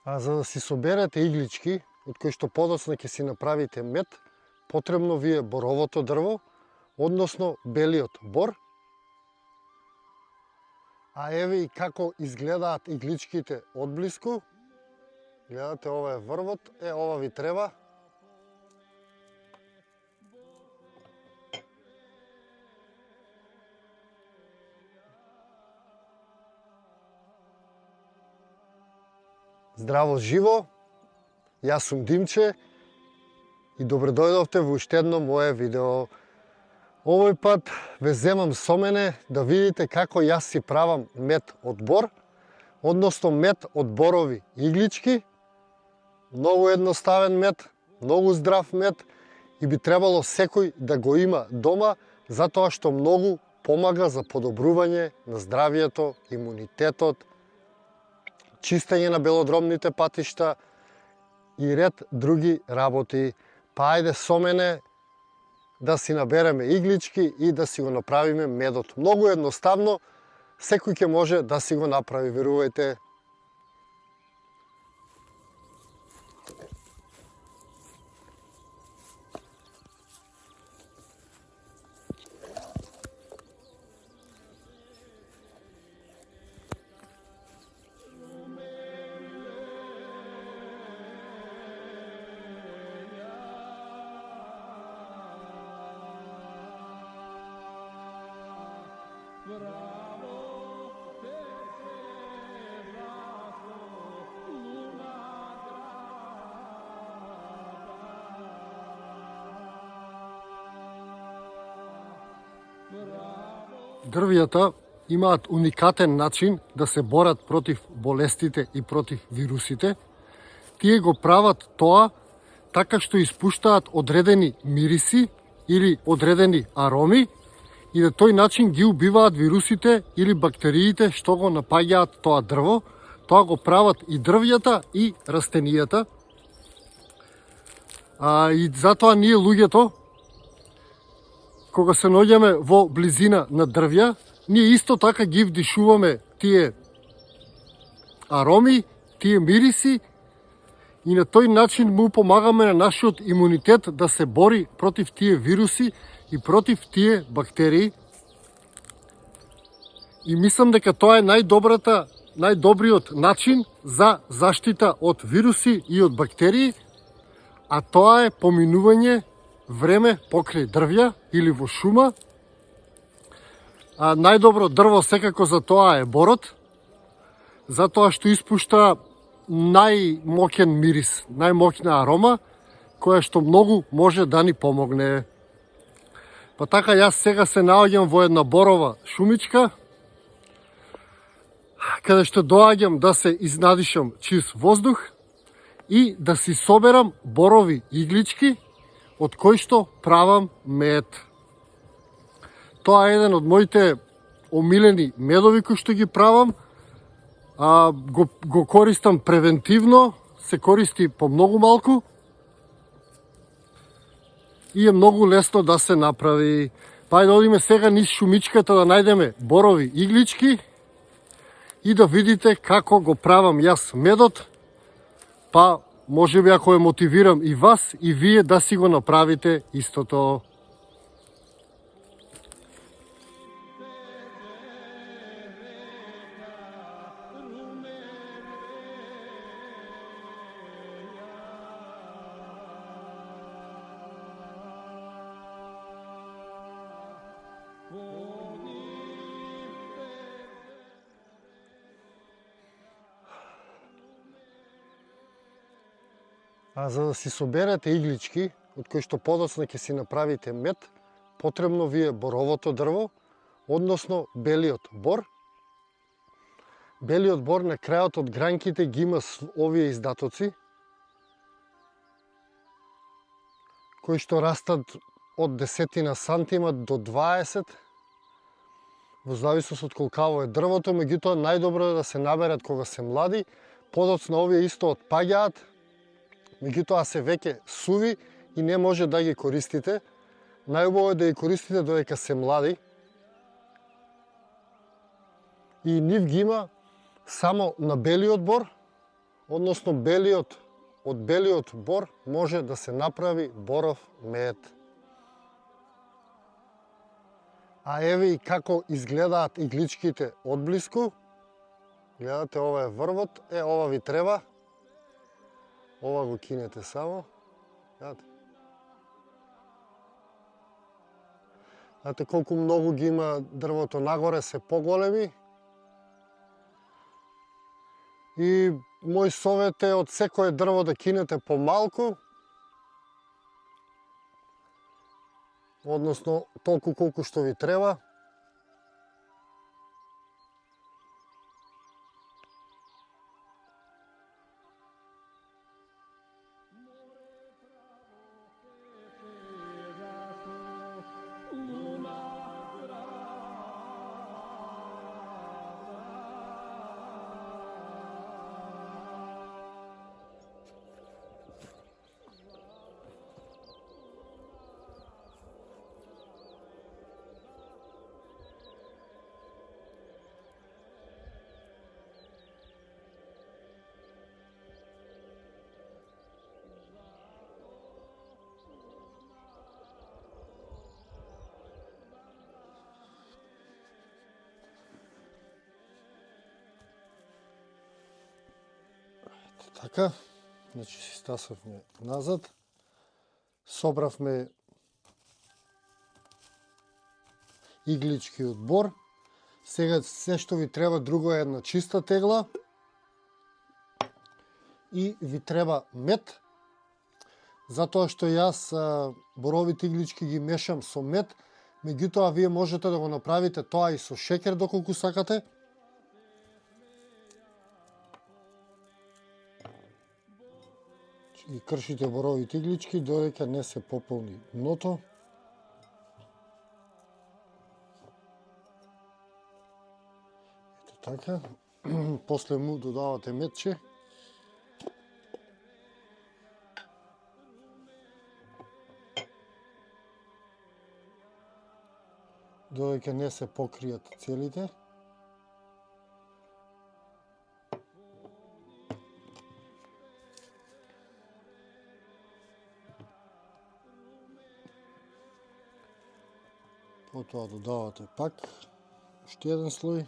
А за да си соберете иглички, од кои што подоцна ќе си направите мед, потребно ви е боровото дрво, односно белиот бор. А еве и како изгледаат игличките одблиску. Гледате, ова е врвот, ова ви треба. Здраво живо, јас сум Димче и добре дојдовте во уште едно моје видео. Овој пат ве земам со мене да видите како јас си правам мед од бор, односно мед од борови иглички. Многу едноставен мед, многу здрав мед и би требало секој да го има дома, затоа што многу помага за подобрување на здравието, имунитетот, чистење на белодробните патишта и ред други работи. Па ајде со мене да си набереме иглички и да си го направиме медот. Многу едноставно, секој ќе може да си го направи, верувајте. Дрвјата имаат уникатен начин да се борат против болестите и против вирусите. Тие го прават тоа така што испуштаат одредени мириси или одредени ароми и на тој начин ги убиваат вирусите или бактериите што го напаѓаат тоа дрво. Тоа го прават и дрвјата и растенијата. И затоа ние луѓето, кога се наоѓаме во близина на дрвја, ние исто така ги вдишуваме тие ароми, тие мириси и на тој начин му помагаме на нашиот имунитет да се бори против тие вируси и против тие бактерии. И мислам дека тоа е најдобриот начин за заштита од вируси и од бактерии, а тоа е поминување време покрај дрвја или во шума. Најдобро дрво секако за тоа е борот, затоа што испушта најмоќен мирис, најмоќна арома, која што многу може да ни помогне. Па така, јас сега се наоѓам во една борова шумичка, каде што доаѓам да се изнадишам чист воздух и да си соберам борови иглички, од кој што правам мед. Тоа е еден од моите омилени медови кои што ги правам. Го користам превентивно, се користи по многу малку и е многу лесно да се направи. Па да одиме сега низ шумичката да најдеме борови иглички и да видите како го правам јас медот. Па може би ако ја мотивирам и вас, и вие да си го направите истото. А за да си соберете иглички, од кои што подоцна ќе си направите мед, потребно ви е боровото дрво, односно белиот бор. Белиот бор на крајот од гранките ги има овие издатоци, кои што растат од 10 сантима до 20, во зависност од колкаво е дрвото, меѓутоа најдобро е да се наберат кога се млади, подоцна овие исто отпаѓаат, меѓутоа се веќе суви и не може да ги користите. Најубаво е да ги користите додека се млади. И нив ги има само на белиот бор, односно од белиот бор може да се направи боров мед. А еве и како изгледаат игличките одблиску. Гледате, ова е врвот, ова ви треба. Ова го кинете само. Гледате. Гледате колку многу ги има дрвото нагоре, се поголеми. И мој совет е од секое дрво да кинете помалку. Односно, толку колку што ви треба. Така, значи си стасавме назад, собравме игличкиот бор. Сега се што ви треба друго е една чиста тегла и ви треба мед, затоа што јас боровите иглички ги мешам со мед, меѓутоа вие можете да го направите тоа и со шеќер доколку сакате. И кршите боровите иглички додека не се пополни дното. Ето така. После му додавате медче. Додека не се покријат целите. Потоа додавате пак уште еден слој.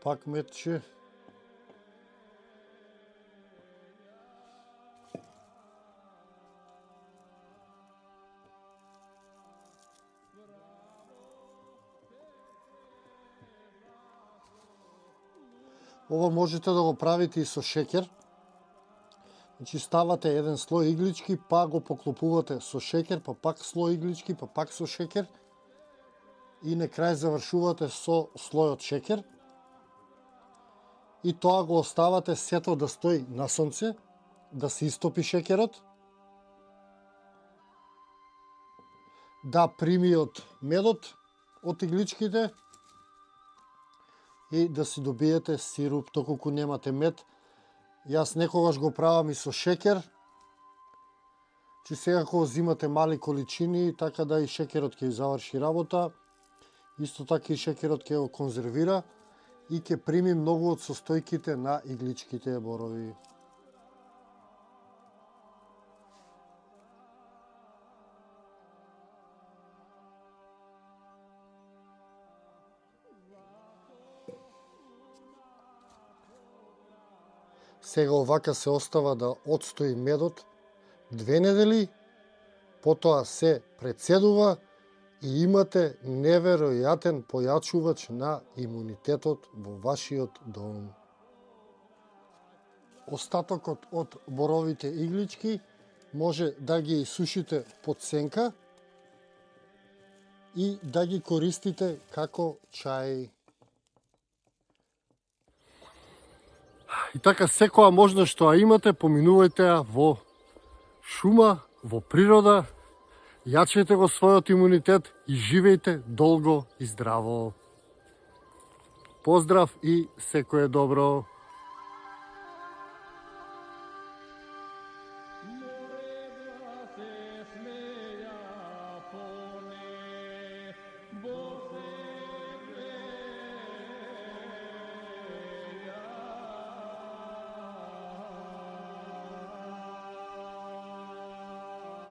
Пак медче. Ова можете да го правите и со шеќер. Значи ставате еден слој иглички, па го поклопувате со шеќер, па пак слој иглички, па пак со шеќер. И на крај завршувате со слојот шеќер. И тоа го оставате сето да стои на сонце, да се истопи шеќерот, да прими од медот, од игличките и да си добиете сируп, доколку немате мед. Јас некогаш го правам и со шеќер, че сега кога зимате мали количини, така да и шеќерот ќе заврши работа, исто така и шеќерот ќе го конзервира и ќе прими многу од состојките на игличките борови. Сега овака се остава да отстои медот 2 недели, потоа се прецедува и имате неверојатен појачувач на имунитетот во вашиот дом. Остатокот од боровите иглички може да ги сушите под сенка и да ги користите како чај. И така секоја можност што ја имате, поминувајте ја во шума, во природа, јачете го својот имунитет и живејте долго и здраво. Поздрав и секое добро!